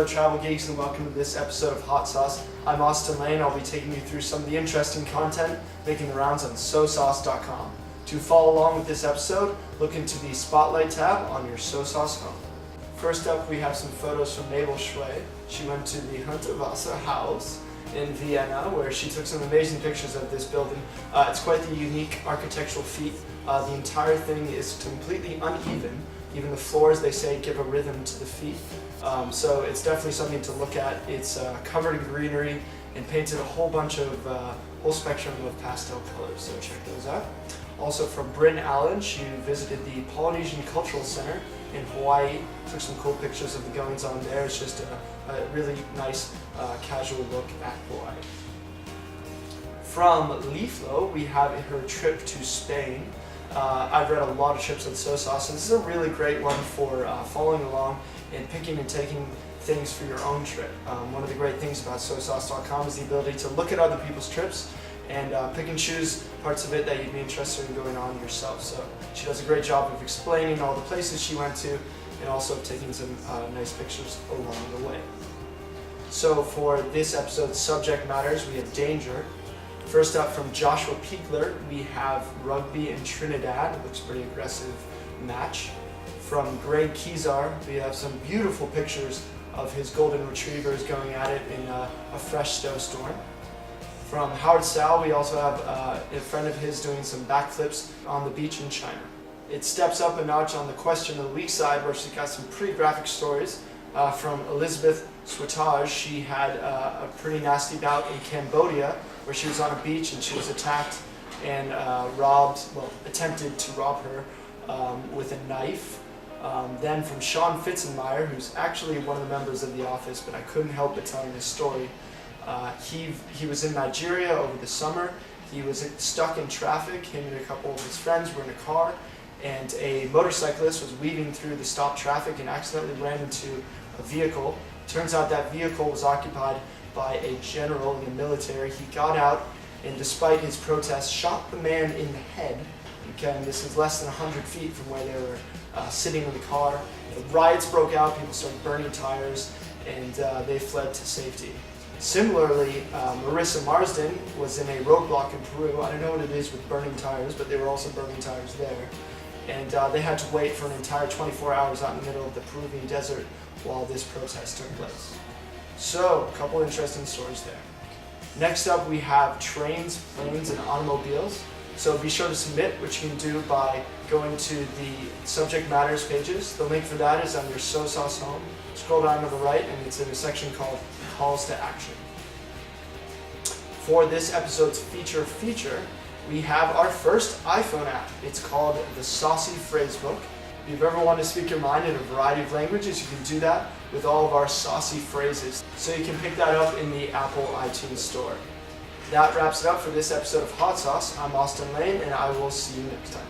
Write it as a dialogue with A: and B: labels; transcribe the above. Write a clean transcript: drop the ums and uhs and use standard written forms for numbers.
A: Hello travel geeks and welcome to this episode of Hot Sauce. I'm Austin Lane. I'll be taking you through some of the interesting content making the rounds on Sosauce.com. To follow along with this episode, look into the Spotlight tab on your Sosauce home. First up, we have some photos from Mabel Schway. She went to the Hunterwasser house in Vienna, where she took some amazing pictures of this building. It's quite the unique architectural feat. The entire thing is completely uneven. Even the floors, they say, give a rhythm to the feet. So it's definitely something to look at. It's covered in greenery and painted a whole spectrum of pastel colors, so check those out. Also from Bryn Allen, she visited the Polynesian Cultural Center in Hawaii, took some cool pictures of the goings on there. It's just a really nice casual look at Hawaii. From Leaflo, we have her trip to Spain. I've read a lot of trips on Sosauce, and this is a really great one for following along and picking and taking things for your own trip. One of the great things about Sosauce.com is the ability to look at other people's trips and pick and choose parts of it that you'd be interested in going on yourself. So she does a great job of explaining all the places she went to and also taking some nice pictures along the way. So for this episode's subject matters, we have danger. First up, from Joshua Piekler, we have rugby in Trinidad. It looks a pretty aggressive match. From Greg Kezar, we have some beautiful pictures of his golden retrievers going at it in a fresh snowstorm. From Howard Sal, we also have a friend of his doing some backflips on the beach in China. It steps up a notch on the question of the week side, where she's got some pretty graphic stories. From Elizabeth Switage, she had a pretty nasty bout in Cambodia, where she was on a beach and she was attacked and attempted to rob her with a knife. Then from Sean Fitzenmeyer, who's actually one of the members of The Office, but I couldn't help but telling his story. He was in Nigeria over the summer. He was stuck in traffic. Him and a couple of his friends were in a car, and a motorcyclist was weaving through the stopped traffic and accidentally ran into a vehicle. Turns out that vehicle was occupied by a general in the military. He got out and, despite his protest, shot the man in the head. Again, this is less than 100 feet from where they were sitting in the car. The riots broke out, people started burning tires, and they fled to safety. Similarly, Marissa Marsden was in a roadblock in Peru. I don't know what it is with burning tires, but they were also burning tires there. And they had to wait for an entire 24 hours out in the middle of the Peruvian desert while this protest took place. So, a couple interesting stories there. Next up, we have trains, planes, and automobiles. So be sure to submit, which you can do by going to the subject matters pages. The link for that is on your Sosauce home. Scroll down to the right, and it's in a section called Calls to Action. For this episode's feature, we have our first iPhone app. It's called the Saucy Phrasebook. If you've ever wanted to speak your mind in a variety of languages, you can do that with all of our saucy phrases. So you can pick that up in the Apple iTunes Store. That wraps it up for this episode of Hot Sauce. I'm Austin Lane, and I will see you next time.